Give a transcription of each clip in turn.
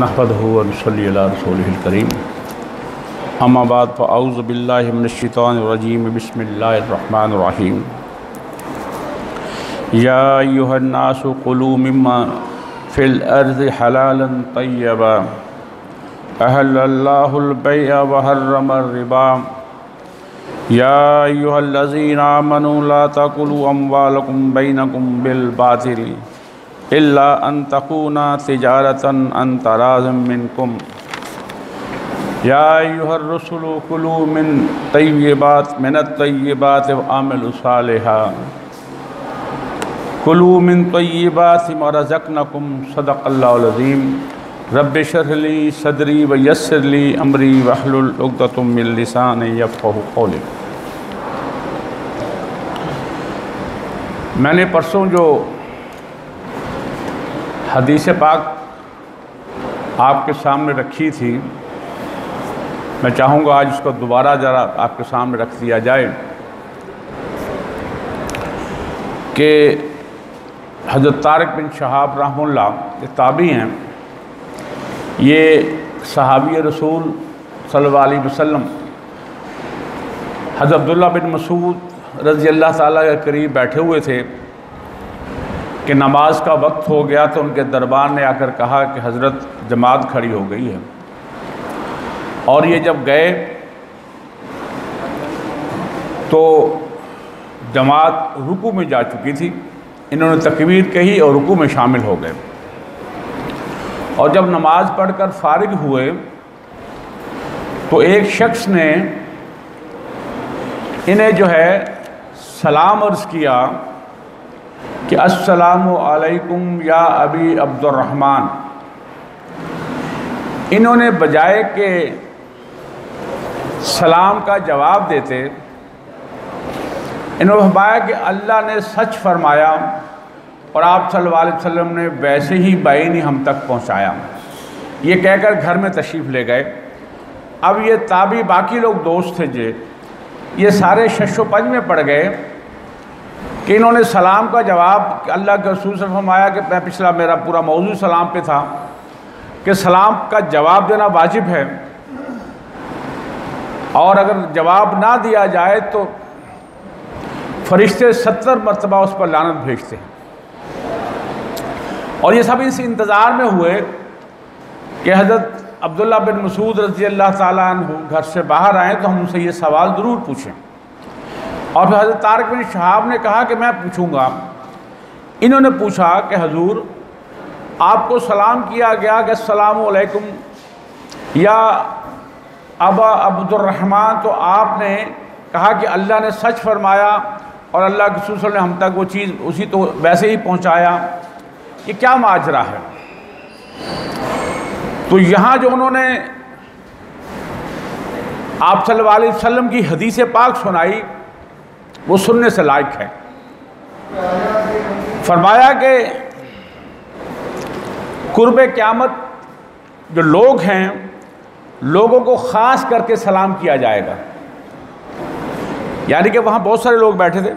नहमदुहु व नसल्ली अला रसूलिहिल करीम। अम्मा बाद फ़अऊज़ु बिल्लाहि मिनश्शैतानिर रजीम। बिस्मिल्लाहिर रहमानिर रहीम। या अय्युहन्नासु कुलू मिम्मा फ़िल अर्ज़ि हलालन तय्यबा अहल्लल्लाहुल बैअ व हर्रमर रिबा। या अय्युहल्लज़ीना आमनू ला तकुलू अम्वालकुम बैनकुम बिल बातिल इल्ला अन तकूना तिजारतन अन तराज़िम मिनकुम। या अय्युहर रसूलु कुलू मिनत तय्यिबात व आमिलू सालिहा कुलू मिन तय्यिबाति मा रज़क़नाकुम सदक़ल्लाहुल अज़ीम। रब्बि इश्रह ली सदरी व यस्सिर ली अमरी वहलुल उक़दतम मिन लिसानी यफ़क़हू क़ौली। मैंने परसों जो हदीस पाक आपके सामने रखी थी, मैं चाहूँगा आज उसको दोबारा ज़रा आपके सामने रख दिया जाए कि हज़रत तारिक बिन शहाब रहमतुल्लाह ये ताबी हैं, ये सहाबी रसूल सल्लल्लाहु अलैहि वसल्लम हज़रत अब्दुल्लाह बिन मसूद रज़ी अल्लाह ताला के करीब बैठे हुए थे कि नमाज का वक्त हो गया तो उनके दरबार ने आकर कहा कि हज़रत जमात खड़ी हो गई है। और ये जब गए तो जमात रुकू में जा चुकी थी। इन्होंने तकबीर कही और रुकू में शामिल हो गए। और जब नमाज पढ़कर फारिग हुए तो एक शख्स ने इन्हें जो है सलाम अर्ज़ किया कि अस्सलामु अलैकुम या अबी अब्दुर्रहमान। इन्होंने बजाय के सलाम का जवाब देते इन्होंने फरमाया कि अल्लाह ने सच फरमाया और आप सल्लल्लाहु अलैहि वसल्लम ने वैसे ही बाईनी हम तक पहुंचाया। ये कहकर घर में तशरीफ़ ले गए। अब ये ताबी बाकी लोग दोस्त थे जे ये सारे शशोपंज में पड़ गए कि इन्होंने सलाम का जवाब अल्लाह के रसूल से फरमाया कि मैं पिछला मेरा पूरा मौजू सलाम पे था कि सलाम का जवाब देना वाजिब है और अगर जवाब ना दिया जाए तो फरिश्ते 70 मरतबा उस पर लानत भेजते हैं। और ये सब इस इंतज़ार में हुए कि हज़रत अब्दुल्लाह बिन मसूद रज़ी अल्लाह ताला अन्हु घर से बाहर आए तो हम उनसे ये सवाल ज़रूर पूछें। और फिर हज़रत तारिक बिन शहाब ने कहा कि मैं पूछूंगा। इन्होंने पूछा कि हजूर आपको सलाम किया गया कि अस्सलामु अलैकुम या अबा अब्दुर्रहमान, तो आपने कहा कि अल्लाह ने सच फरमाया और अल्लाह के रसूल ने हम तक वो चीज़ उसी तो वैसे ही पहुंचाया। ये क्या माजरा है? तो यहाँ जो उन्होंने आप सल्लल्लाहु अलैहि वसल्लम की हदीस पाक सुनाई वो सुनने से लायक है। फरमाया कि कुर्बे क़यामत जो लोग हैं लोगों को ख़ास करके सलाम किया जाएगा। यानी कि वहाँ बहुत सारे लोग बैठे थे,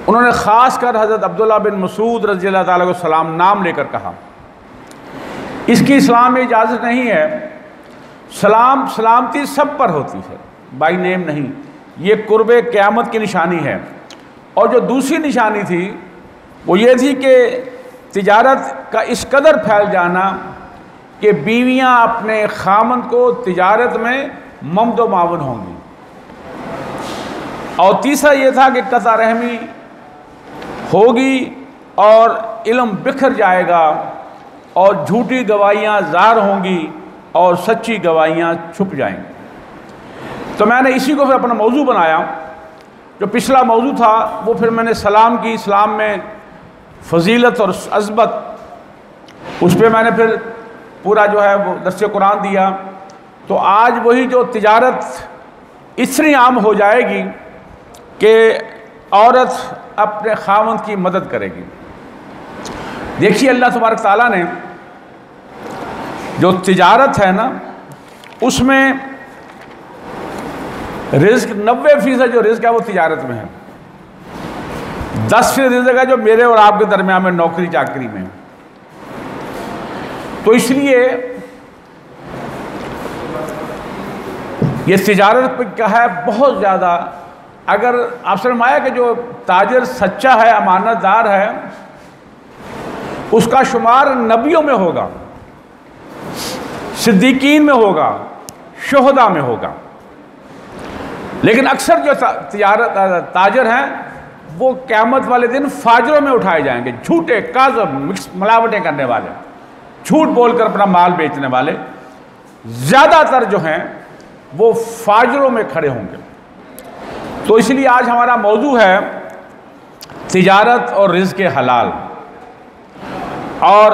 उन्होंने ख़ास कर हज़रत अब्दुल्लाह बिन मसूद रज़ी अल्लाह ताला को सलाम नाम लेकर कहा। इसकी इस्लाम में इजाज़त नहीं है। सलाम सलामती सब पर होती है, बाई नेम नहीं। ये कुर्बे क़यामत की निशानी है। और जो दूसरी निशानी थी वो ये थी कि तिजारत का इस कदर फैल जाना कि बीवियां अपने खामन को तिजारत में ममदो मावन होंगी। और तीसरा ये था कि कता रहमी होगी और इल्म बिखर जाएगा और झूठी गवाहियाँ ज़ाहिर होंगी और सच्ची गवाहियाँ छुप जाएंगी। तो मैंने इसी को फिर अपना मौजू बनाया। जो पिछला मौजू था वो फिर मैंने सलाम की इस्लाम में फजीलत और अज़मत, उस पर मैंने फिर पूरा जो है वो दर्स कुरान दिया। तो आज वही जो तिजारत इतनी आम हो जाएगी कि औरत अपने खामन की मदद करेगी। देखिए अल्लाह तबारक ताला ने जो तिजारत है ना उसमें रिज़्क़ 90% जो रिज़्क़ है वो तिजारत में है। 10% रिज़्क़ है जो मेरे और आपके दरमियान में नौकरी चाकरी में। तो इसलिए ये तिजारत पे क्या है बहुत ज़्यादा, अगर आप फरमाया कि जो ताजर सच्चा है, अमानतदार है, उसका शुमार नबियों में होगा, सिद्दीकीन में होगा, शुहदा में होगा। लेकिन अक्सर जो ताजर हैं वो क़यामत वाले दिन फाजरों में उठाए जाएंगे, झूठे, काज़ब, मिक्स मिलावटें करने वाले, झूठ बोलकर अपना माल बेचने वाले ज़्यादातर जो हैं वो फाजरों में खड़े होंगे। तो इसलिए आज हमारा मौजू है तिजारत और रिज़्क़ हलाल। और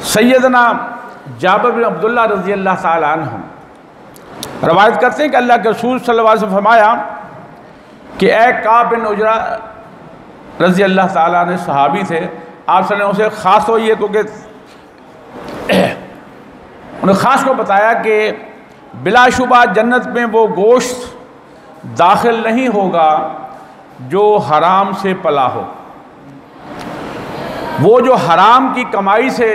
सैयदना जाबिर बिन अब्दुल्लाह रज़ी अल्लाह ताला अन्हु रवायत करते हैं कि अल्लाह के रसूल सल्लल्लाहु अलैहि वसल्लम फरमाया कि ए काब बिन उजरा रज़ी अल्लाह ताला ने सहाबी थे, आप सल्लल्लाहु अलैहि वसल्लम से ख़ास तो ये क्योंकि उन्हें ख़ास को बताया कि बिलाशुबा जन्नत में वो गोश्त दाखिल नहीं होगा जो हराम से पला हो। वो जो हराम की कमाई से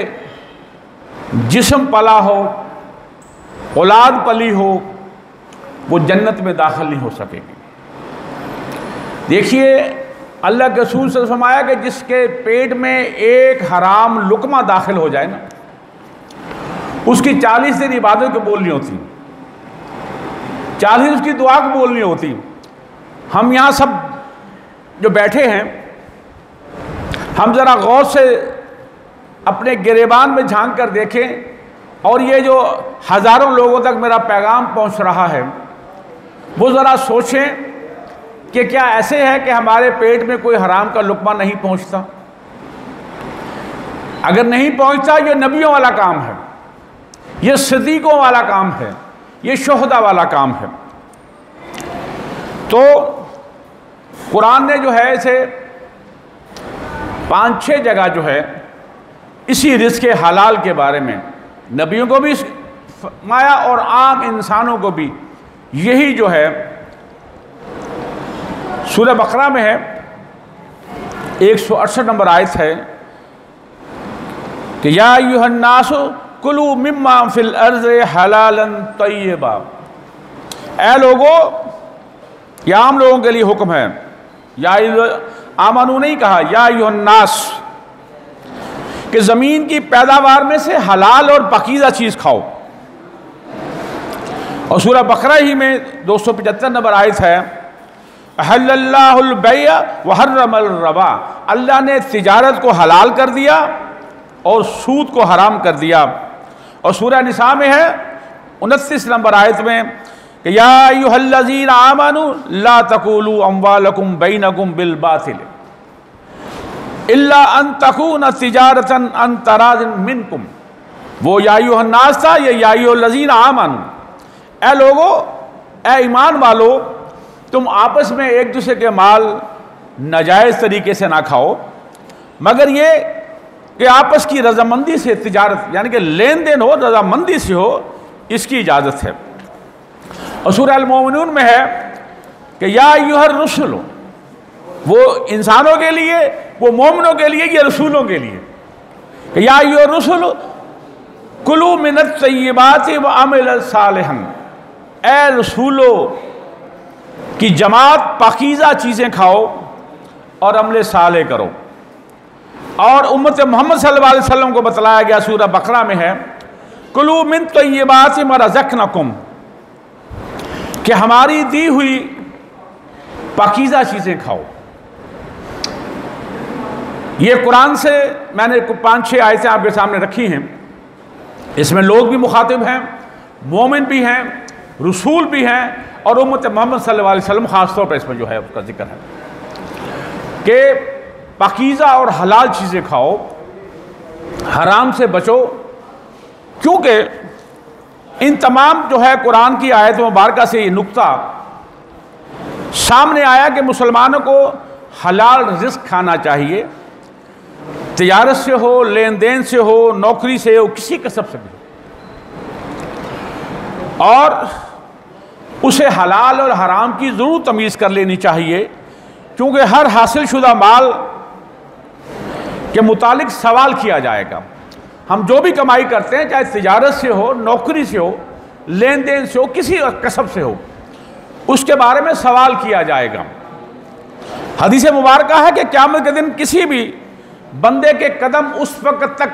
जिस्म पला हो, औलाद पली हो, वो जन्नत में दाखिल नहीं हो सकेगी। देखिए अल्लाह के रसूल से फरमाया कि जिसके पेट में एक हराम लुकमा दाखिल हो जाए ना, उसकी 40 दिन इबादत को बोलनी होती, 40 उसकी दुआ को बोलनी होती। हम यहाँ सब जो बैठे हैं, हम ज़रा गौर से अपने गिरेबान में झांक कर देखें और ये जो हज़ारों लोगों तक मेरा पैगाम पहुँच रहा है, वो ज़रा सोचें कि क्या ऐसे है कि हमारे पेट में कोई हराम का लुक़मा नहीं पहुँचता? अगर नहीं पहुँचता, ये नबियों वाला काम है, ये सिद्दीक़ों वाला काम है, ये शुहदा वाला काम है। तो कुरान ने जो है इसे 5-6 जगह जो है इसी रिज़्क़ हलाल के बारे में नबियों को भी फरमाया और आम इंसानों को भी। यही जो है सूरह बकरा में है, 168 नंबर आयत है कि या अय्युहन्नास कुलू मिम्मा फिल अर्ज़ हलालन तय्यबा। ऐ लोगों, या आम लोगों के लिए हुक्म है, या आमनू नहीं कहा, या अय्युहन्नास, कि ज़मीन की पैदावार में से हलाल और पकीज़ा चीज़ खाओ। और सूरह बकरा ही में 275 नंबर आयत है, अहल्लल्लाहुल बैअ व हर्रमल रबा। अल्लाह ने तिजारत को हलाल कर दिया और सूद को हराम कर दिया। और सूरह निसा में है 29 नंबर आयत में कि या अय्युहल्लज़ीना आमनू ला तक़ूलू अम्वालकुम बैनकुम बिल बातिल इल्ला अन तकून तिजारतन अन तराज़िन मिनकुम। वो या अय्युहन्नास था, ये या अय्युहल्लज़ीना आमनू। ऐ लोगो, ऐ ईमान वालो, तुम आपस में एक दूसरे के माल नाजायज़ तरीके से ना खाओ, मगर ये कि आपस की रजामंदी से तिजारत, यानी कि लेन देन हो, रजामंदी से हो, इसकी इजाज़त है। और सूरह अल-मोमिनून में है कि या अय्युहर रुसुल, वो इंसानों के लिए, वो मोमिनों के लिए, ये रसूलों के लिए कि या अय्युहर रुसुल कुलू मिनत तय्यिबाति व अमिल सालिहन। ए रसूलों की जमात, पाकीज़ा चीज़ें खाओ और अमल साले करो। और उम्मत मोहम्मद सल्लल्लाहु अलैहि वसल्लम को बतलाया गया सूरह बकरा में है कुलू मिन तय्यिबाति मा रज़क़नाकुम, कि हमारी दी हुई पाकीज़ा चीज़ें खाओ। ये कुरान से मैंने 5-6 आयतें आपके सामने रखी हैं। इसमें लोग भी मुखातिब हैं, मोमिन भी हैं, रसूल भी हैं, और उम्मत मोहम्मद सल्लल्लाहु अलैहि वसल्लम ख़ास तौर पर इसमें जो है उसका जिक्र है कि पाकीज़ा और हलाल चीज़ें खाओ, हराम से बचो। क्योंकि इन तमाम जो है कुरान की आयत मुबारका से ये नुक्ता सामने आया कि मुसलमानों को हलाल रिज़्क़ खाना चाहिए, तिजारत से हो, लेन देन से हो, नौकरी से हो, किसी कसब से भी हो, और उसे हलाल और हराम की ज़रूर तमीज़ कर लेनी चाहिए। क्योंकि हर हासिल शुदा माल के मुतालिक सवाल किया जाएगा। हम जो भी कमाई करते हैं, चाहे तिजारत से हो, नौकरी से हो, लेन देन से हो, किसी कसब से हो, उसके बारे में सवाल किया जाएगा। हदीस मुबारक है कि क़यामत के दिन किसी भी बंदे के कदम उस वक्त तक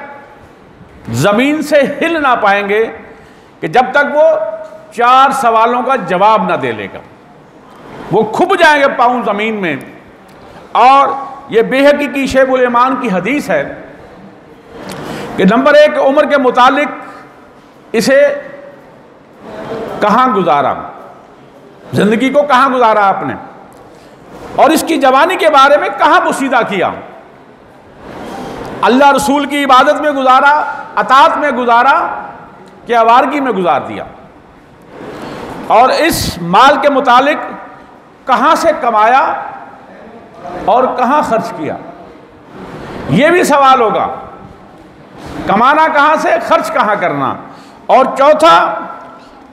ज़मीन से हिल ना पाएंगे कि जब तक वो 4 सवालों का जवाब ना दे लेगा। वो खुब जाएंगे पाँव ज़मीन में। और ये बेहकी की शेखुल ईमान की हदीस है कि नंबर 1, उम्र के मुतालिक इसे कहाँ गुजारा, ज़िंदगी को कहाँ गुजारा आपने, और इसकी जवानी के बारे में कहाँ पोशीदा किया। अल्लाह रसूल की इबादत में गुजारा, अतात में गुजारा, कि आवारगी में गुजार दिया। और इस माल के मुतालिक कहाँ से कमाया और कहाँ खर्च किया, ये भी सवाल होगा। कमाना कहाँ से, खर्च कहाँ करना। और चौथा,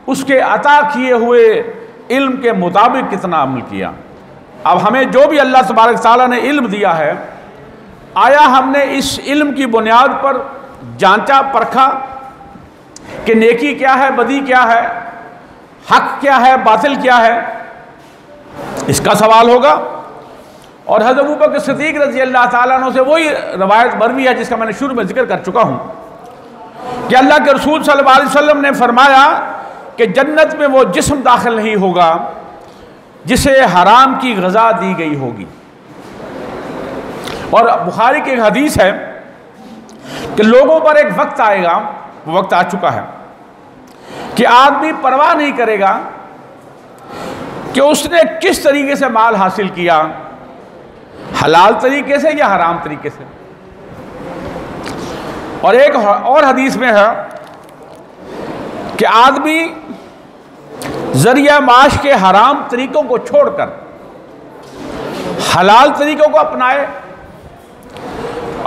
उसके अता किए हुए इल्म के मुताबिक कितना अमल किया। अब हमें जो भी अल्लाह तबारक तआला ने इल्म दिया है, आया हमने इस इल्म की बुनियाद पर जांचा परखा कि नेकी क्या है, बदी क्या है, हक क्या है, बातिल क्या है, इसका सवाल होगा। और हज़रत अबू बकर सिद्दीक़ रज़ी अल्लाह ताला अन्हु से वही रवायत मरवी है जिसका मैंने शुरू में जिक्र कर चुका हूँ कि अल्लाह के रसूल सल्लल्लाहु अलैहि वसल्लम ने फरमाया कि जन्नत में वो जिस्म दाखिल नहीं होगा जिसे हराम की ग़ज़ा दी गई होगी। और बुखारी की एक हदीस है कि लोगों पर एक वक्त आएगा, वो वक्त आ चुका है, कि आदमी परवाह नहीं करेगा कि उसने किस तरीके से माल हासिल किया, हलाल तरीके से या हराम तरीके से। और एक और हदीस में है कि आदमी जरिया माश के हराम तरीकों को छोड़कर हलाल तरीकों को अपनाए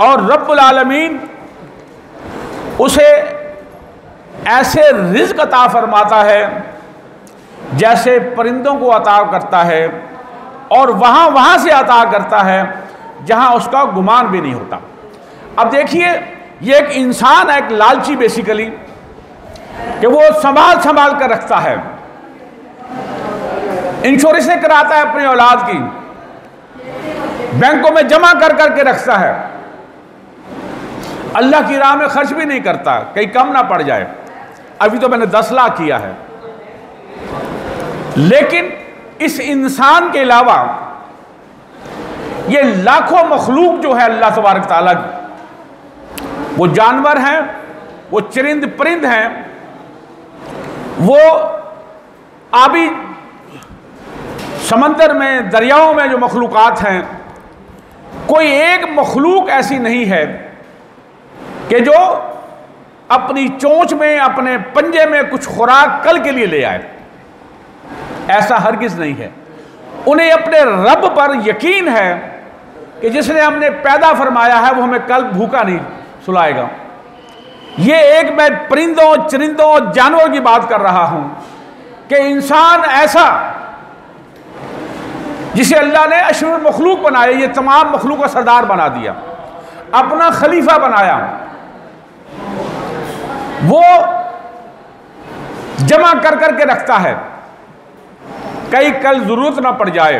और रब्बुल आलमीन उसे ऐसे रिज़्क़ अता फरमाता है जैसे परिंदों को अता करता है, और वहाँ से अता करता है जहाँ उसका गुमान भी नहीं होता। अब देखिए, ये एक इंसान है, एक लालची बेसिकली, कि वो संभाल कर रखता है, इंश्योरेंस कराता है अपनी औलाद की, बैंकों में जमा कर करके रखता है, अल्लाह की राह में खर्च भी नहीं करता कहीं कम ना पड़ जाए। अभी तो मैंने 10 लाख किया है। लेकिन इस इंसान के अलावा ये लाखों मखलूक जो है अल्लाह तबारक तआला की, वो जानवर हैं, वो चरिंद परिंद हैं, वो आबी समंदर में, दरियाओं में जो मखलूक़ात हैं, कोई एक मखलूक ऐसी नहीं है कि जो अपनी चोंच में, अपने पंजे में कुछ खुराक कल के लिए ले आए। ऐसा हरगिज़ नहीं है। उन्हें अपने रब पर यकीन है कि जिसने हमने पैदा फरमाया है वो हमें कल भूखा नहीं सुलाएगा। ये एक मैं परिंदों, चरिंदों, जानवरों की बात कर रहा हूं कि इंसान ऐसा जिसे अल्लाह ने अशरफुल मखलूक बनाया, ये तमाम मखलूक का सरदार बना दिया, अपना खलीफा बनाया, वो जमा कर करके रखता है कई कल जरूरत ना पड़ जाए।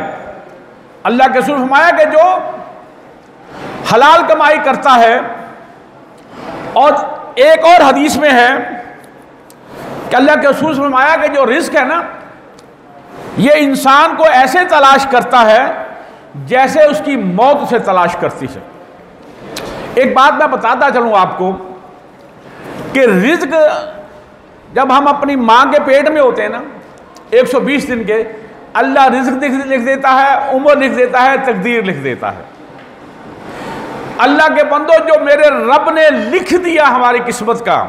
अल्लाह के रसूल फरमाया कि जो हलाल कमाई करता है, और एक और हदीस में है कि अल्लाह के रसूल फरमाया कि जो रिस्क है ना, ये इंसान को ऐसे तलाश करता है जैसे उसकी मौत से तलाश करती है। एक बात मैं बताता चलूं आपको कि रिज्क जब हम अपनी मां के पेट में होते हैं ना, 120 दिन के, अल्लाह रिज्क लिख देता है, उम्र लिख देता है, तकदीर लिख देता है। अल्लाह के बंदो, जो मेरे रब ने लिख दिया हमारी किस्मत का,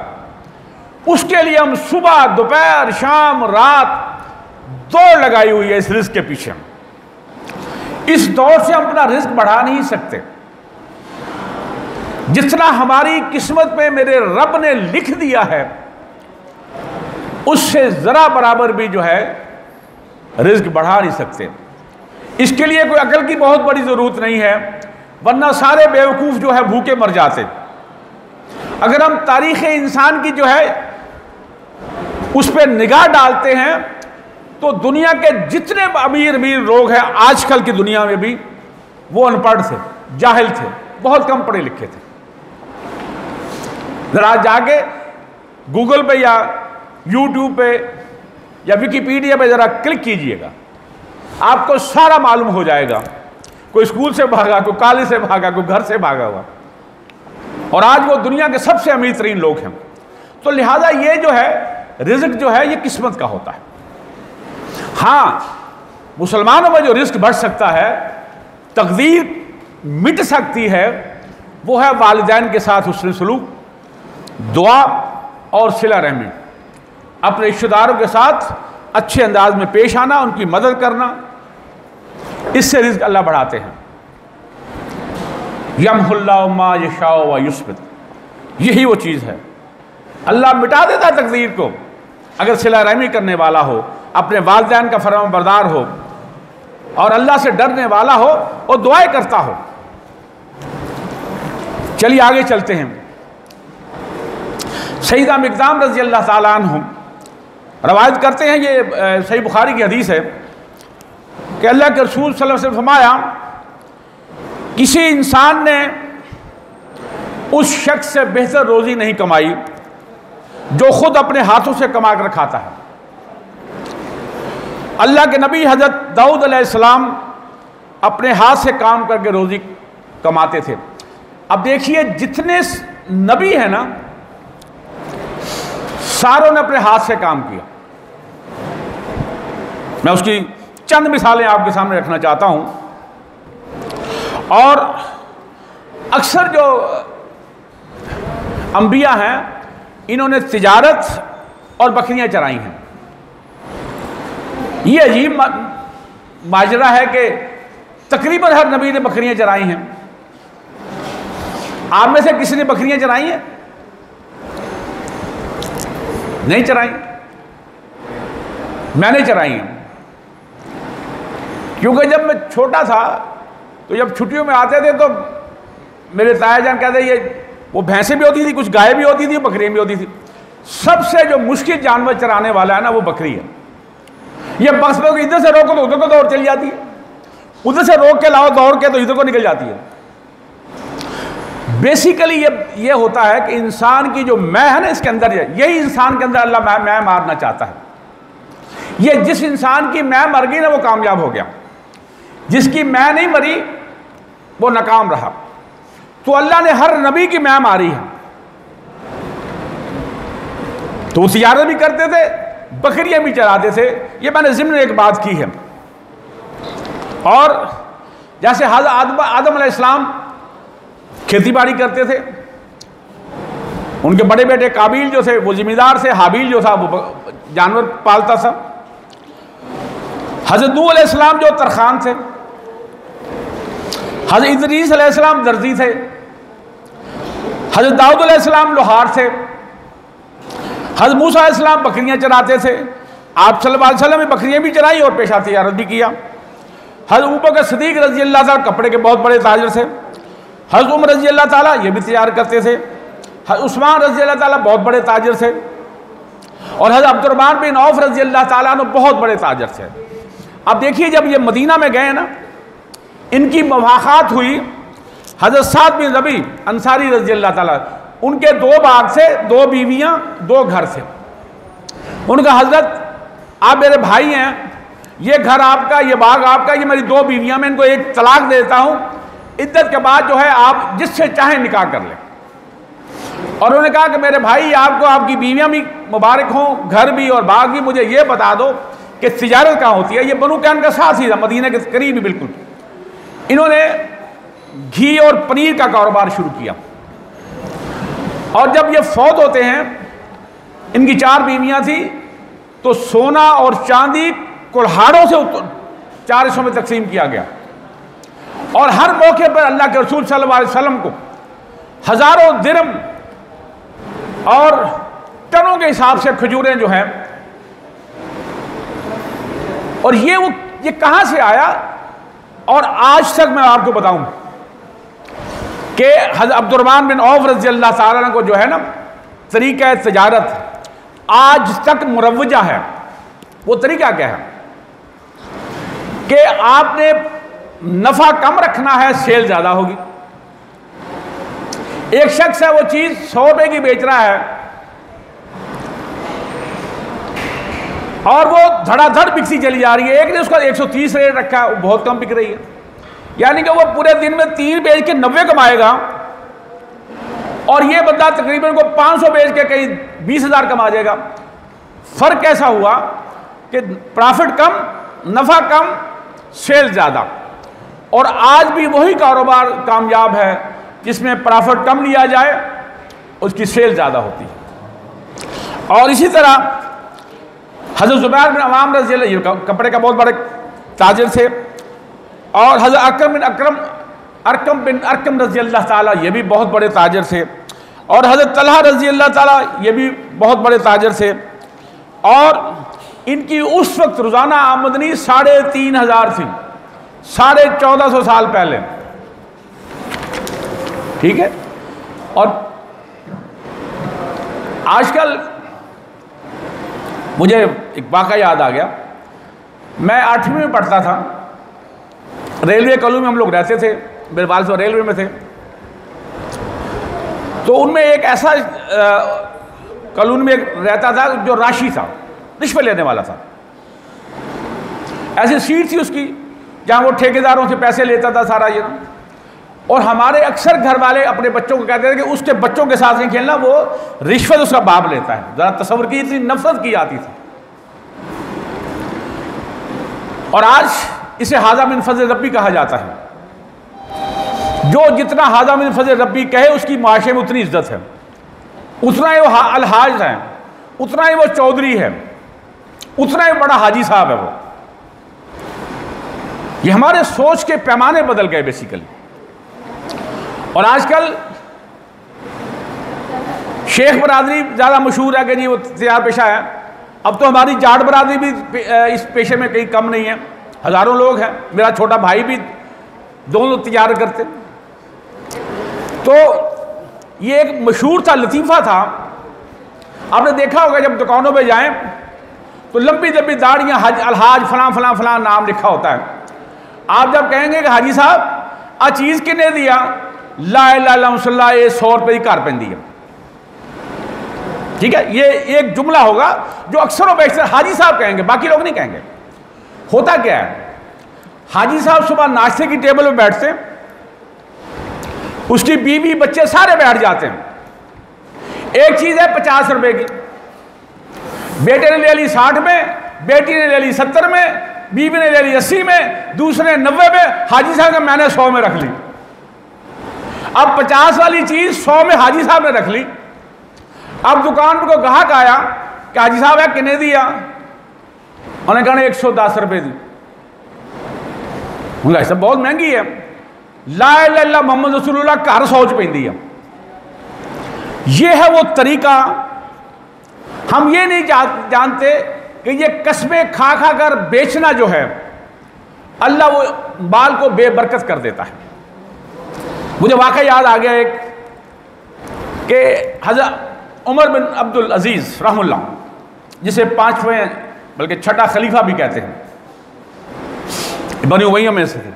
उसके लिए हम सुबह, दोपहर, शाम, रात दौड़ लगाई हुई है इस रिज्क के पीछे। इस दौड़ से हम अपना रिज्क बढ़ा नहीं सकते। जितना हमारी किस्मत में मेरे रब ने लिख दिया है, उससे जरा बराबर भी जो है रिज्क बढ़ा नहीं सकते। इसके लिए कोई अकल की बहुत बड़ी जरूरत नहीं है, वरना सारे बेवकूफ जो है भूखे मर जाते। अगर हम तारीख़ इंसान की जो है उस पर निगाह डालते हैं तो दुनिया के जितने अमीर अमीर लोग हैं आजकल की दुनिया में भी, वो अनपढ़ थे, जाहिल थे, बहुत कम पढ़े लिखे थे। जरा जाके गूगल पे या यूट्यूब पे या विकिपीडिया पे ज़रा क्लिक कीजिएगा, आपको सारा मालूम हो जाएगा। कोई स्कूल से भागा, कोई कॉलेज से भागा, कोई घर से भागा हुआ, और आज वो दुनिया के सबसे अमीर तरीन लोग हैं। तो लिहाजा ये जो है रिज़्क जो है ये किस्मत का होता है। हाँ, मुसलमानों में जो रिज़्क बढ़ सकता है, तकदीर मिट सकती है, वो है वालिदैन के साथ हुस्न सलूक, दुआ और सिला रहमी, अपने रिश्तेदारों के साथ अच्छे अंदाज में पेश आना, उनकी मदद करना, इससे रिज़्क अल्लाह बढ़ाते हैं। यमहुल्लाहु मा यशाउ व युस्बित, यही वो चीज़ है। अल्लाह मिटा देता है तकदीर को अगर सिला रहमी करने वाला हो, अपने वालिदैन का फरमाबरदार हो और अल्लाह से डरने वाला हो और दुआएं करता हो। चलिए आगे चलते हैं। सईदा मिक़दाम रज़ी अल्लाह ताला अन्हु रवायत करते हैं, ये सही बुखारी की हदीस है कि अल्लाह के रसूल सल्लल्लाहु अलैहि वसल्लम फरमाया, किसी इंसान ने उस शख्स से बेहतर रोज़ी नहीं कमाई जो खुद अपने हाथों से कमा कर खाता है। अल्लाह के नबी हज़रत दाऊद अलैहिस्सलाम अपने हाथ से काम करके रोज़ी कमाते थे। अब देखिए, जितने नबी हैं ना, सारों ने अपने हाथ से काम किया। मैं उसकी चंद मिसालें आपके सामने रखना चाहता हूं। और अक्सर जो अंबिया हैं, इन्होंने तिजारत और बकरियां चराई हैं। ये अजीब माजरा है कि तकरीबन हर नबी ने बकरियां चराई हैं। आप में से किसी ने बकरियां चराई हैं? नहीं चराई। मैंने चराई हैं, क्योंकि जब मैं छोटा था तो जब छुट्टियों में आते थे तो मेरे ताया जान कहते ये वो भैंसें भी होती थी, कुछ गाय भी होती थी, बकरियां भी होती थी। सबसे जो मुश्किल जानवर चराने वाला है ना, वो बकरी है। ये बस लोग इधर से रोको तो उधर को दौड़ चली जाती है, उधर से रोक के लाओ दौड़ के तो इधर को निकल जाती है। बेसिकली ये होता है कि इंसान की जो मैं है ना, इसके अंदर यही इंसान के अंदर अल्लाह मैं मारना चाहता है। ये जिस इंसान की मैं मर गई ना, वो कामयाब हो गया। जिसकी मैं नहीं मरी वो नाकाम रहा। तो अल्लाह ने हर नबी की मैं मारी है। तो वो तिजारत भी करते थे, बकरियां भी चराते थे। ये मैंने ज़िम्न एक बात की है। और जैसे हज़रत आदम अलैहिस्सलाम खेती बाड़ी करते थे, उनके बड़े बेटे काबिल जो थे वो जिम्मेदार थे, हाबिल जो था वो जानवर पालता था। हज़रत नूह अलैहिस्सलाम जो तरखान थे, हज़रत इदरीस अलैहिस्सलाम दर्जी थे, हज़रत दाऊद अलैहिस्सलाम लोहार थे, हज़रत मूसा अलैहिस्सलाम बकरियां चराते थे। आप सल्लल्लाहु अलैहि वसल्लम ने बकरियां भी चराई और पेशा तिजारत भी किया। हज़रत अबू बकर सिद्दीक़ रज़ी अल्लाह ताला कपड़े के बहुत बड़े ताजिर थे। हज़रत उमर रज़ी अल्लाह ताला ये भी तैयार करते थे। हज़रत उस्मान रज़ी अल्लाह ताला बहुत बड़े ताजिर थे। और हज़रत अब्दुर्रहमान बिन औफ रज़ी अल्लाह ताला अन्हु बहुत बड़े ताजिर थे। अब देखिए, जब ये मदीना में गए ना, इनकी मुलाकात हुई हज़रत साद बिन रबी अंसारी रज़ी अल्लाह ताला, उनके 2 बाग थे, 2 बीवियाँ, 2 घर थे। उनका हज़रत आप मेरे भाई हैं, ये घर आपका, ये बाग आपका, ये मेरी 2 बीवियाँ, मैं इनको एक तलाक देता हूँ, इद्दत के बाद जो है आप जिससे चाहें निकाह कर लें। और उन्होंने कहा कि मेरे भाई, आपको आपकी बीवियाँ भी मुबारक हों, घर भी और बाग भी। मुझे ये बता दो कि तिजारत कहाँ होती है। ये बनु कैन का साथ ही था, मदीना के करीब ही बिल्कुल। इन्होंने घी और पनीर का कारोबार शुरू किया। और जब ये फौत होते हैं, इनकी 4 बीवियाँ थी, तो सोना और चांदी कुल्हाड़ों से 4 हिस्सों में तकसीम किया गया। और हर मौके पर अल्लाह के रसूल सल्लल्लाहु अलैहि वसल्लम को हज़ारों दिरहम और टनों के हिसाब से खजूरें जो हैं। और ये कहाँ से आया, और आज तक मैं आपको बताऊं, कि हज़रत अब्दुर्रहमान बिन औफ रज़ी अल्लाह ताला अन्हु को जो है ना तरीक़ा तिजारत आज तक मुरव्वजा है। वो तरीका क्या है कि आपने नफ़ा कम रखना है, सेल ज़्यादा होगी। एक शख्स है वो चीज़ 100 रुपए की बेच रहा है और वो धड़ाधड़ बिकती चली जा रही है। एक ने उसका 130 रेट रखा है, वो बहुत कम बिक रही है, यानी कि वो पूरे दिन में 3 बेच के 90 कमाएगा और ये बंदा तकरीबन को 500 बेच के कहीं 20,000 कमा जाएगा। फर्क कैसा हुआ कि प्रॉफिट कम, नफा कम, सेल ज्यादा। और आज भी वही कारोबार कामयाब है जिसमें प्रॉफिट कम लिया जाए, उसकी सेल ज्यादा होती है। और इसी तरह हज़रत ज़ुबैर बिन अवाम रज़ी अल्लाह कपड़े का बहुत बड़े ताजिर थे, और हज़रत अरकम बिन अरकम रज़ी अल्लाह ताला ये भी बहुत बड़े ताजिर थे, और हज़रत तलहा रज़ी अल्लाह ताला ये भी बहुत बड़े ताजिर थे। और इनकी उस वक्त रोज़ाना आमदनी 3,500 थी, 1450 साल पहले, ठीक है। और आजकल मुझे एक वाक़या याद आ गया। मैं 8वीं में पढ़ता था, रेलवे कॉलोनी में हम लोग रहते थे, मेरे वालिद साहब रेलवे में थे। तो उनमें एक ऐसा कॉलोनी में एक रहता था जो राशि था, रिश्वत लेने वाला था। ऐसी सीट थी उसकी जहां वो ठेकेदारों से पैसे लेता था सारा ये। और हमारे अक्सर घर वाले अपने बच्चों को कहते थे कि उसके बच्चों के साथ नहीं खेलना, वो रिश्वत उसका बाप लेता है। जरा तस्वर की, इतनी नफरत की जाती थी। और आज इसे हाज़ा मिन फज़ल रब्बी कहा जाता है। जो जितना हाज़ा मिन फज़ल रब्बी कहे उसकी माशरे में उतनी इज्जत है, उतना ही वो अलहाज है, उतना ही वो चौधरी है, उतना ही बड़ा हाजी साहब है वो। ये हमारे सोच के पैमाने बदल गए बेसिकली। और आजकल शेख बरादरी ज़्यादा मशहूर है कि जी वो तैयार पेशा है। अब तो हमारी जाट बरादरी भी इस पेशे में कहीं कम नहीं है, हज़ारों लोग हैं। मेरा छोटा भाई भी दोनों तैयार करते। तो ये एक मशहूर था, लतीफ़ा था। आपने देखा होगा जब दुकानों पे जाएं तो लंबी लंबी दाढ़ियाँ, अलहाज फलां फलां फलां नाम लिखा होता है। आप जब कहेंगे कि हाजी साहब आ चीज़ किने दिया, ला इलाहा इल्लल्लाह, ये 100 रुपये की कार पेंदी है, ठीक है। ये एक जुमला होगा जो अक्सर और बेशतर हाजी साहब कहेंगे, बाकी लोग नहीं कहेंगे। होता क्या है, हाजी साहब सुबह नाश्ते की टेबल पर बैठते, उसकी बीवी बच्चे सारे बैठ जाते हैं। एक चीज है 50 रुपए की, बेटे ने ले ली 60 में, बेटी ने ले ली 70 में, बीवी ने ले ली 80 में, दूसरे ने 90 में, हाजी साहब ने मैंने 100 में रख ली। अब 50 वाली चीज 100 में हाजी साहब ने रख ली। अब दुकान पर को ग्राहक आया कि हाजी साहब है किने दिया, उन्होंने कहा 110 रुपए दी। उनका ऐसा बहुत महंगी है। ला इलाहा इल्लल्लाह मोहम्मद रसूलुल्लाह घर 100 च पैंदी है। ये है वो तरीका। हम ये नहीं जानते कि ये कस्बे खा खा कर बेचना जो है, अल्लाह वो बाल को बेबरकत कर देता है। मुझे वाकई याद आ गया एक कि हज़रत उमर बिन अब्दुल अजीज़ रहमुल्लाह, जिसे 5वें बल्कि छठा खलीफा भी कहते हैं, बनी उमैया में से थे,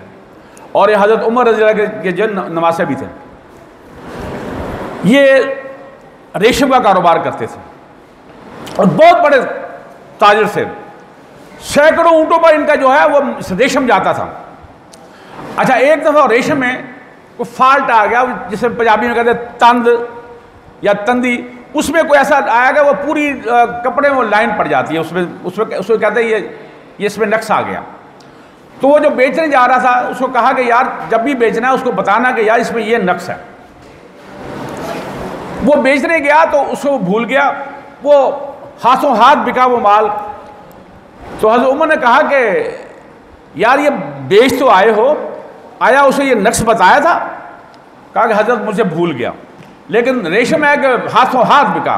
और ये हज़रत उमर रज़ी अल्लाह के जन नवासे भी थे। ये रेशम का कारोबार करते थे और बहुत बड़े ताजिर थे। सैकड़ों ऊँटों पर इनका जो है वो रेशम जाता था। अच्छा, एक दफ़ा रेशम में कोई फॉल्ट आ गया, जिसे पंजाबी में कहते तंद या तंदी, उसमें कोई ऐसा आएगा वो पूरी कपड़े में वो लाइन पड़ जाती है, उसमें कहते हैं ये इसमें नक्स आ गया। तो वो जो बेचने जा रहा था उसको कहा कि यार जब भी बेचना है उसको बताना कि यार इसमें ये नक्स है। वो बेचने गया तो उसको भूल गया, वो हाथों हाथ बिका वो माल। तो हज़रत उमर ने कहा कि यार ये बेच तो आए हो, आया उसे ये नक्स बताया था? कहा कि हज़रत मुझे भूल गया, लेकिन रेशम है कि हाथों हाथ बिका।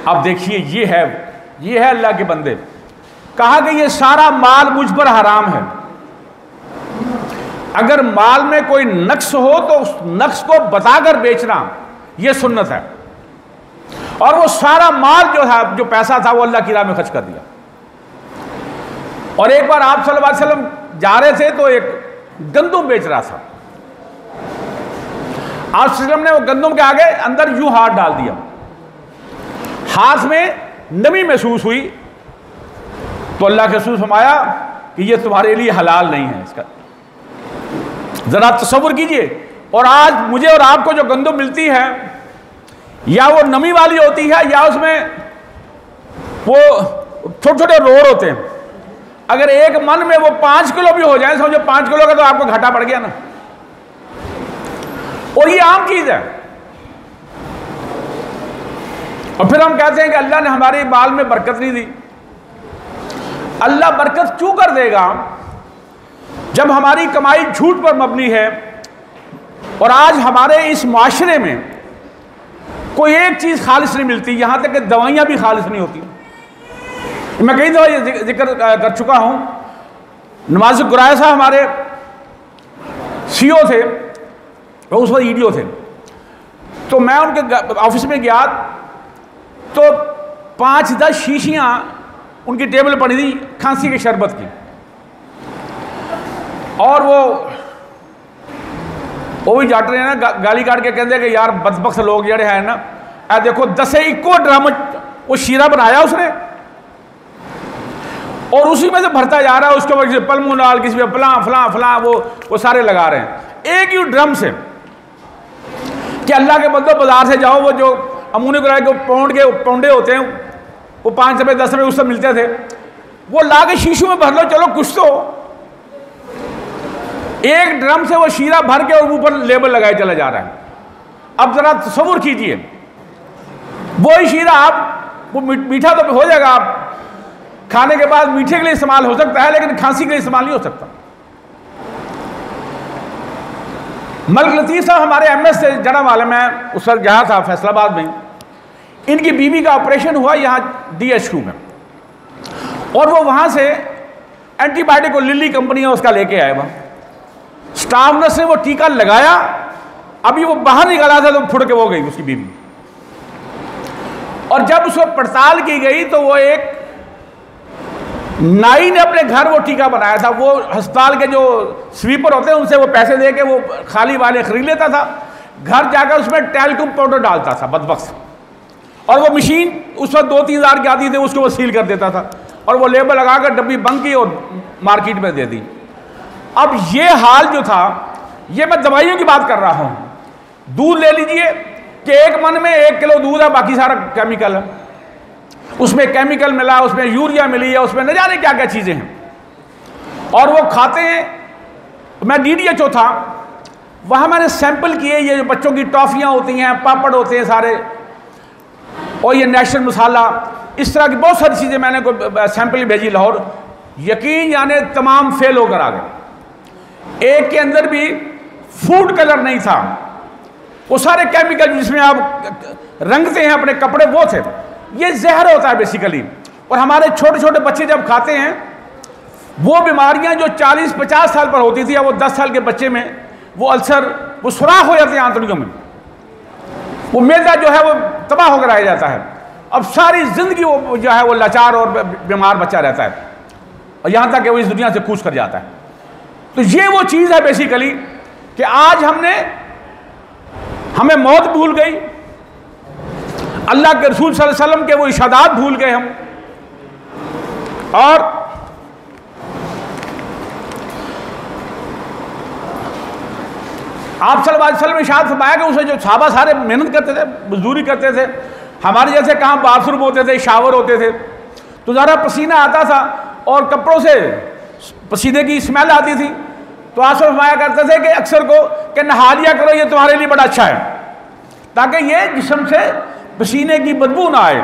अब देखिए ये है अल्लाह के बंदे। कहा कि ये सारा माल मुझ पर हराम है, अगर माल में कोई नक्स हो तो उस नक्स को बताकर बेचना, यह सुन्नत है। और वो सारा माल जो है, जो पैसा था, वो अल्लाह की राह में खर्च कर दिया। और एक बार आप सल्लल्लाहु अलैहि वसल्लम जा रहे थे तो एक गंदुम बेच रहा था। आप वसल्लम ने वो गंदुम के आगे अंदर यूं हाथ डाल दिया, हाथ में नमी महसूस हुई, तो अल्लाह के रसूल फरमाया कि ये तुम्हारे लिए हलाल नहीं है। इसका जरा तसव्वुर कीजिए। और आज मुझे और आपको जो गंदुम मिलती है, या वो नमी वाली होती है या उसमें वो छोटे छोटे रोड होते हैं। अगर एक मन में वो 5 किलो भी हो जाए, समझो 5 किलो का तो आपको घाटा पड़ गया ना। और ये आम चीज है। और फिर हम कहते हैं कि अल्लाह ने हमारे माल में बरकत नहीं दी। अल्लाह बरकत क्यों कर देगा जब हमारी कमाई झूठ पर मबनी है। और आज हमारे इस माशरे में कोई एक चीज खालिस नहीं मिलती, यहां तक कि दवाइयां भी खालिस नहीं होती। मैं कई दफा ये जिक्र कर चुका हूं। नवाज गुराया साहब हमारे सीओ थे, वो उस वक्त ईडीओ थे। तो मैं उनके ऑफिस में गया तो 5-10 शीशियां उनकी टेबल पड़ी थी खांसी के शरबत की। और वो भी जाट रहे हैं ना, गाली काट के कहते हैं कि यार बदबख्त लोग जड़े हैं ना, ऐ देखो 10 इको ड्रम वो शीरा बनाया उसने और उसी में से भरता जा रहा है। उसके वजह से पलमुनाल, किसी पे फलां फलां फलां, वो सारे लगा रहे हैं एक ही ड्रम से। कि अल्लाह के बंदो बाजार से जाओ, वो जो अमूनी गुराए के पौंडे होते हैं, वो 5 रुपए 10 रुपए उससे मिलते थे, वो ला के शीशों में भर लो, चलो कुछ तो। एक ड्रम से वो शीरा भर के और ऊपर लेबल लगाए चला जा रहा है। अब जरा तसव्वुर कीजिए, वही शीरा आप वो मीठा तो हो जाएगा, आप खाने के बाद मीठे के लिए इस्तेमाल हो सकता है, लेकिन खांसी के लिए इस्तेमाल नहीं हो सकता। मलिक लतीफ़ साहब हमारे एमएस से जड़ा वाले में उस वक्त गया था फैसलाबाद में। इनकी बीवी का ऑपरेशन हुआ यहाँ DHQ में, और वो वहाँ से एंटीबायोटिक को लिली कंपनी है उसका लेके आए। वहाँ स्टाफ नर्स ने वो टीका लगाया, अभी वो बाहर निकला था तो फुड़ के वो गई उसकी बीवी। और जब उसको पड़ताल की गई तो वो एक नाई ने अपने घर वो टीका बनाया था। वो अस्पताल के जो स्वीपर होते हैं उनसे वो पैसे दे के वो खाली वाले खरीद लेता था, घर जाकर उसमें टैल्कम पाउडर डालता था बदबख्त। और वो मशीन उस वक्त 2-3 हज़ार की आती थी, उसको वो सील कर देता था और वो लेबल लगाकर डब्बी बंद की और मार्केट में दे दी। अब ये हाल जो था, ये मैं दवाइयों की बात कर रहा हूं। दूध ले लीजिए कि एक मन में 1 किलो दूध है, बाकी सारा केमिकल है, उसमें केमिकल मिला, उसमें यूरिया मिली है, उसमें न जाने क्या क्या चीजें हैं, और वो खाते हैं। मैं DDHO था, वहां मैंने सैंपल किए, ये जो बच्चों की टॉफियां होती हैं, पापड़ होते हैं सारे, और ये नेशनल मसाला, इस तरह की बहुत सारी चीजें मैंने कोई सैंपल भेजी लाहौर। यकीन यानी तमाम फेल होकर आ गए। एक के अंदर भी फूड कलर नहीं था, वो सारे केमिकल जिसमें आप रंगते हैं अपने कपड़े वो थे। ये जहर होता है बेसिकली। और हमारे छोटे छोटे बच्चे जब खाते हैं, वो बीमारियां जो 40-50 साल पर होती थी, या वो 10 साल के बच्चे में वो अल्सर, वो सुराख हो जाते हैं आंतड़ियों में, वो मैदा जो है वो तबाह होकर आ जाता है। अब सारी जिंदगी वो जो है वो लाचार और बीमार बच्चा रहता है, और यहां तक कि वो इस दुनिया से कूच कर जाता है। तो ये वो चीज है बेसिकली कि आज हमें मौत भूल गई, अल्लाह के रसूल सल्लल्लाहु अलैहि वसल्लम के वो इशादात भूल गए हम। और आप सल्लल्लाहु अलैहि वसल्लम इशाद फरमाया कि उसे जो सहाबा सारे मेहनत करते थे, मजदूरी करते थे, हमारे जैसे कहाँ बाथरूम होते थे, शावर होते थे, तो ज़रा पसीना आता था और कपड़ों से पसीने की स्मेल आती थी। तो आप फरमाया करते थे कि अक्सर को कि नहा लिया करो, ये तुम्हारे लिए बड़ा अच्छा है, ताकि ये जिस्म से पसीने की बदबू ना आए।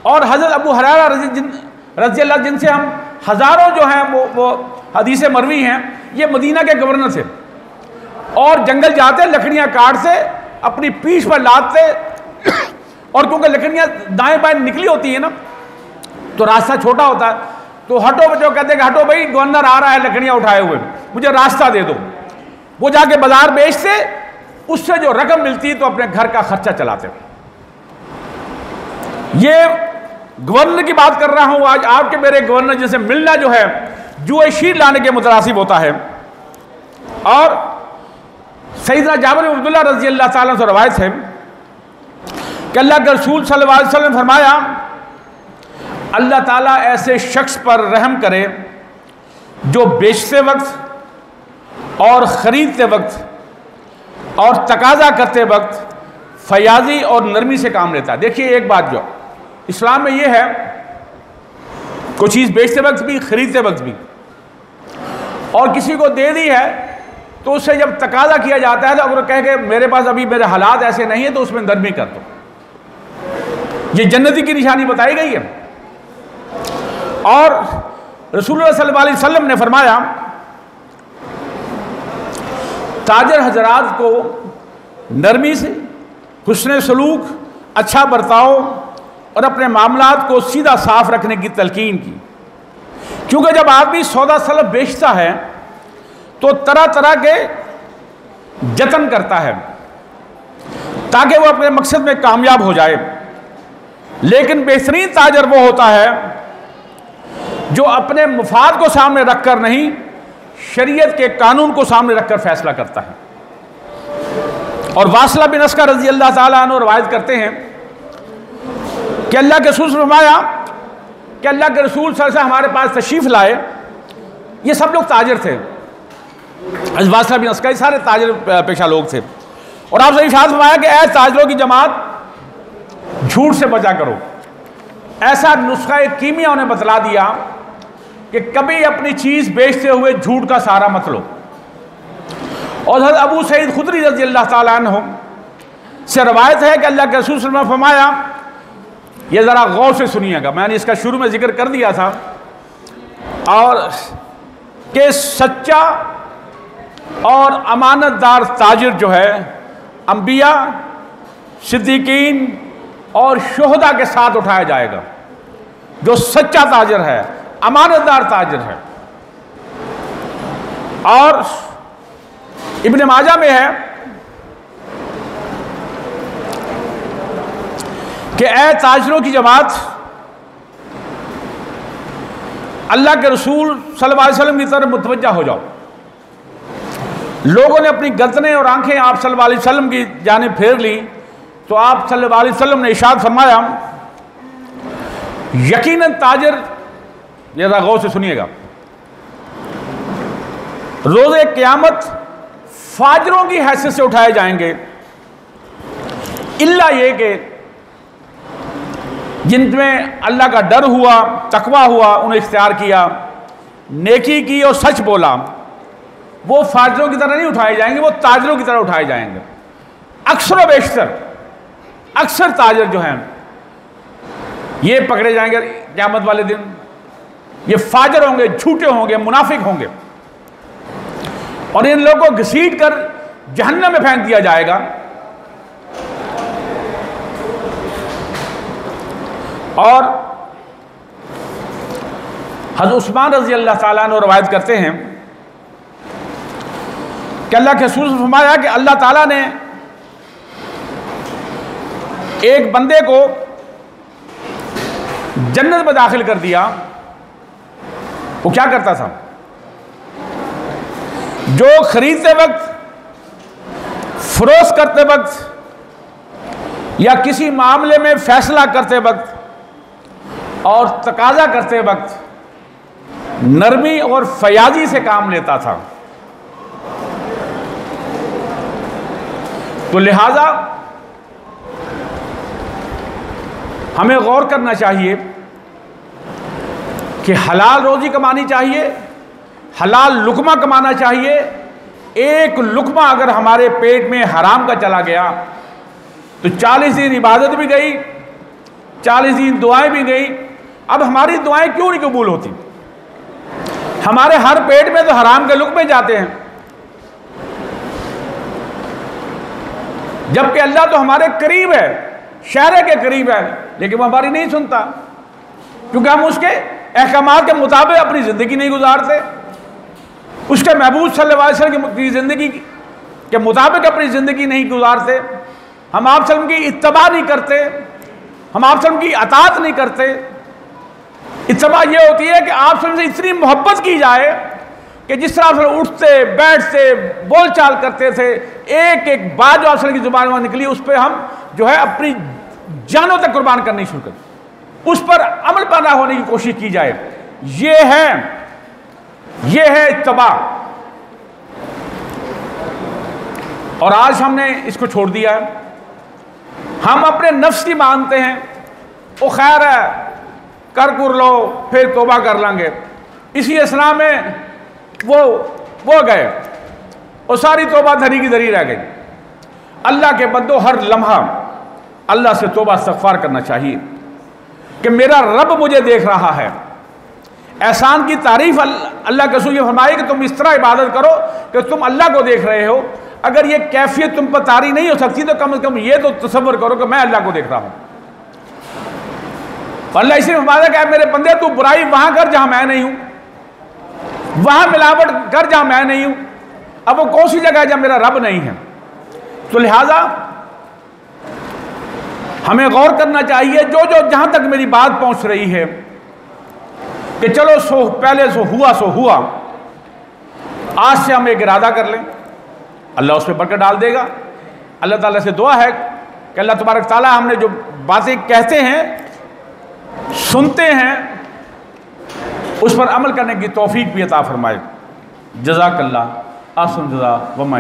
और हज़रत अबू हुरैरा रज़ी अल्लाह, जिनसे हम हज़ारों जो हैं वो हदीसें मरवी हैं, ये मदीना के गवर्नर थे, और जंगल जाते लकड़ियाँ काटते, अपनी पीठ पर लादते, और क्योंकि लकड़ियाँ दाएं बाएं निकली होती है ना, तो रास्ता छोटा होता है, तो हटो, जो कहते हैं कि हटो भाई, गवर्नर आ रहा है लकड़ियाँ उठाए हुए, मुझे रास्ता दे दो। वो जाके बाजार बेचते, उससे जो रकम मिलती तो अपने घर का खर्चा चलाते। ये गवर्नर की बात कर रहा हूं आज। आपके मेरे गवर्नर जैसे मिलना जो है जुए शीर लाने के मुतनासिब होता है। और सैयदना जाबिर बिन अब्दुल्लाह रज़ी अल्लाह ताला से रवायत है कि अल्लाह के रसूल सल्लल्लाहु अलैहि वसल्लम ने फरमाया, अल्लाह ताला ऐसे शख्स पर रहम करे जो बेचते वक्त और ख़रीदते वक्त और तकाजा करते वक्त फयाजी और नरमी से काम लेता है। देखिए एक बात जो इस्लाम में ये है, कोई चीज़ बेचते वक्त भी ख़रीदते वक्त भी, और किसी को दे दी है तो उससे जब तकाजा किया जाता है तो अगर कहे कि मेरे पास अभी मेरे हालात ऐसे नहीं है तो उसमें नरमी कर दो। ये जन्नती की निशानी बताई गई है। और रसूलुल्लाह सल्लल्लाहु अलैहि वसल्लम ने फरमाया, ताजर हजरात को नरमी से, हुस्न सलूक, अच्छा बर्ताव और अपने मामलात को सीधा साफ रखने की तलकीन की। क्योंकि जब आदमी सौदा सलब बेचता है तो तरह तरह के जतन करता है ताकि वो अपने मकसद में कामयाब हो जाए। लेकिन बेहतरीन ताजर वो होता है जो अपने मुफाद को सामने रखकर नहीं, शरीयत के कानून को सामने रखकर फैसला करता है। और वासिला बिन अस्का रजी अल्लाह ताला अन्हु रवायत करते हैं कि अल्लाह के रसूल फरमाया कि अल्लाह के रसूल सल्लल्लाहु अलैहि वसल्लम हमारे पास तशरीफ़ लाए। ये सब लोग ताजर थे, वासिला बिन अस्का, सारे ताजर पेशा लोग थे। और आपसे इरशाद फरमाया कि ऐ ताजरों की जमात, झूठ से बचा करो। ऐसा नुस्खा कीमिया उन्हें बतला दिया कि कभी अपनी चीज़ बेचते हुए झूठ का सहारा मत लो। और हज़रत अबू सईद खुदरी रज़ी अल्लाह ताला अन्हु से रवायत है कि अल्लाह के रसूल सल्लल्लाहु अलैहि वसल्लम ने फरमाया, ये ज़रा गौर से सुनिएगा, मैंने इसका शुरू में जिक्र कर दिया था, और कि सच्चा और अमानतदार ताजिर जो है अंबिया, सिद्दीकीन और शुहदा के साथ उठाया जाएगा। जो सच्चा ताजिर है, अमानतदार ताजिर है। और इब्न माजा में है कि ऐ ताजिरों की जमात, अल्लाह के रसूल सल्लल्लाहु अलैहि वसल्लम की तरफ मुतवज्जा हो जाओ। लोगों ने अपनी गर्दनें और आंखें आप सल्लल्लाहु अलैहि वसल्लम की जानिब फेर ली तो आप सल्लल्लाहु अलैहि वसल्लम ने इरशाद फरमाया, यकीनन ताजिर, ये गौर से सुनिएगा, रोज़े क़यामत फाजरों की हैसियत से उठाए जाएंगे, इल्ला ये कि जिनमें अल्लाह का डर हुआ, तकवा हुआ, उन्हें इख्तियार किया, नेकी की और सच बोला, वो फाजरों की तरह नहीं उठाए जाएंगे, वो ताजरों की तरह उठाए जाएंगे। अक्सर व बेशतर अक्सर ताजर जो हैं ये पकड़े जाएंगे क़यामत वाले दिन। ये फाजर होंगे, झूठे होंगे, मुनाफिक होंगे, और इन लोगों को घसीट कर जहन्नम में फेंक दिया जाएगा। और हज़रत उस्मान रज़ी अल्लाह ताला अन्हु रवायत करते हैं कि अल्लाह के रसूल ने फरमाया कि अल्लाह ताला ने एक बंदे को जन्नत में दाखिल कर दिया। वो क्या करता था? जो खरीदते वक्त, फरोख्त करते वक्त या किसी मामले में फैसला करते वक्त और तकाजा करते वक्त नरमी और फयाजी से काम लेता था। तो लिहाजा हमें गौर करना चाहिए कि हलाल रोजी कमानी चाहिए, हलाल लुकमा कमाना चाहिए। एक लुकमा अगर हमारे पेट में हराम का चला गया तो 40 दिन इबादत भी गई, 40 दिन दुआएं भी गई। अब हमारी दुआएं क्यों नहीं कबूल होती? हमारे हर पेट में तो हराम के लुकमे जाते हैं, जबकि अल्लाह तो हमारे करीब है, शहरे के करीब है, लेकिन वो हमारी नहीं सुनता क्योंकि हम उसके अहकामात के मुताबिक अपनी ज़िंदगी नहीं गुजारते। उसके महबूब सल्लल्लाहु अलैहि वसल्लम की ज़िंदगी के मुताबिक अपनी ज़िंदगी नहीं गुजारते, हम आप सल्लम की इत्तबा नहीं करते, हम आप सल्लम की अतात नहीं करते। इत्तबा ये होती है कि आप सल्लम से इतनी मोहब्बत की जाए कि जिस तरह से उठते बैठते बोलचाल करते थे, एक एक बात जो आप सल्लम की ज़ुबान में निकली उस पर हम जो है अपनी जानों तक कुर्बान करनी शुरू कर, उस पर अमल पैदा होने की कोशिश की जाए। ये है इत्तबा। और आज हमने इसको छोड़ दिया है। हम अपने नफ्स की मानते हैं, वो खैर है कर लो फिर तौबा कर लेंगे। इसी असना में वो गए और सारी तौबा धरी की धरी रह गई। अल्लाह के बंदो हर लम्हा अल्लाह से तौबा इस्तग़फ़ार करना चाहिए कि मेरा रब मुझे देख रहा है। एहसान की तारीफ अल्लाह के रसूल ये फरमाए कि तुम इस तरह इबादत करो कि तुम अल्लाह को देख रहे हो। अगर ये कैफियत तुम पर तारी नहीं हो सकती तो कम से कम ये तो तसव्वुर करो कि मैं अल्लाह को देख रहा हूं। अल्लाह इसी फरमाता है कि मेरे बंदे तू बुराई वहां कर जहां मैं नहीं हूं, वहां मिलावट कर जहां मैं नहीं हूं। अब वो कौन सी जगह है जहां मेरा रब नहीं है? तो लिहाजा हमें गौर करना चाहिए जो जहां तक मेरी बात पहुंच रही है कि चलो पहले सो हुआ, आज से हम एक इरादा कर लें, अल्लाह उस पर बरकत डाल देगा। अल्लाह ताला से दुआ है कि अल्लाह तबारक ताला हमने जो बातें कहते हैं सुनते हैं उस पर अमल करने की तौफीक भी अता फरमाए। जज़ाकल्लाह, आसन जज़ा व मा